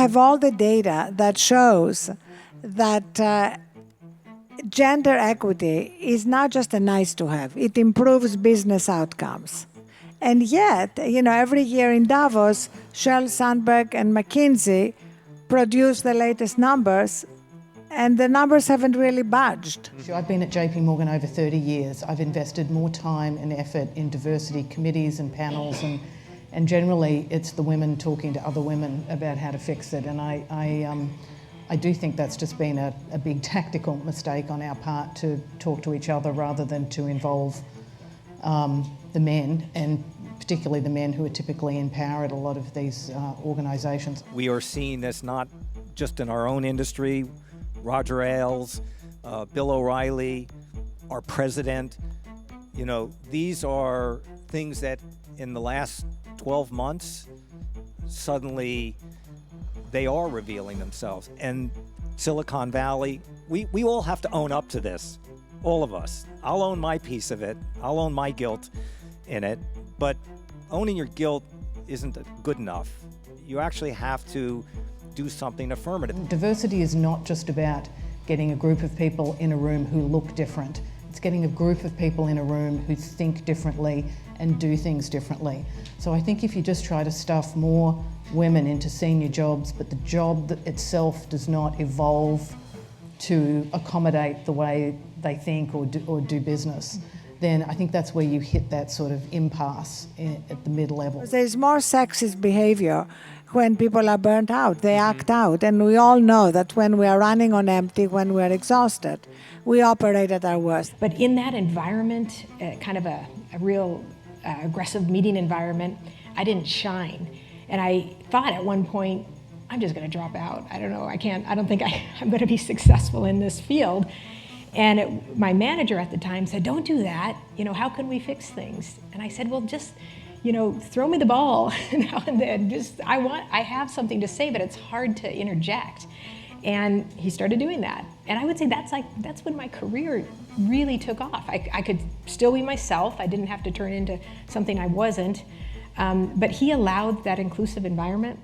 have all the data that shows that gender equity is not just a nice to have, it improves business outcomes. And yet, every year in Davos, Sheryl Sandberg and McKinsey produce the latest numbers, and the numbers haven't really budged. I've been at JP Morgan over 30 years. I've invested more time and effort in diversity committees and panels, and generally it's the women talking to other women about how to fix it. And I do think that's just been a big tactical mistake on our part to talk to each other rather than to involve the men, and particularly the men who are typically in power at a lot of these organisations. We are seeing this not just in our own industry. Roger Ailes, Bill O'Reilly, our president, these are things that in the last 12 months, suddenly they are revealing themselves. And Silicon Valley, we all have to own up to this, all of us. I'll own my piece of it. I'll own my guilt in it. But owning your guilt isn't good enough. You actually have to do something affirmative. Diversity is not just about getting a group of people in a room who look different. It's getting a group of people in a room who think differently and do things differently. So I think if you just try to stuff more women into senior jobs, but the job itself does not evolve to accommodate the way they think or do business, then I think that's where you hit that sort of impasse at the mid-level. There's more sexist behavior when people are burnt out. They act out. And we all know that when we are running on empty, when we're exhausted, we operate at our worst. But in that environment, kind of a real aggressive meeting environment, I didn't shine. And I thought at one point, I'm just going to drop out. I don't know, I don't think I'm going to be successful in this field. And my manager at the time said, don't do that. How can we fix things? And I said, well, just, throw me the ball now and then. I have something to say, but it's hard to interject. And he started doing that. And I would say that's when my career really took off. I could still be myself. I didn't have to turn into something I wasn't. But he allowed that inclusive environment.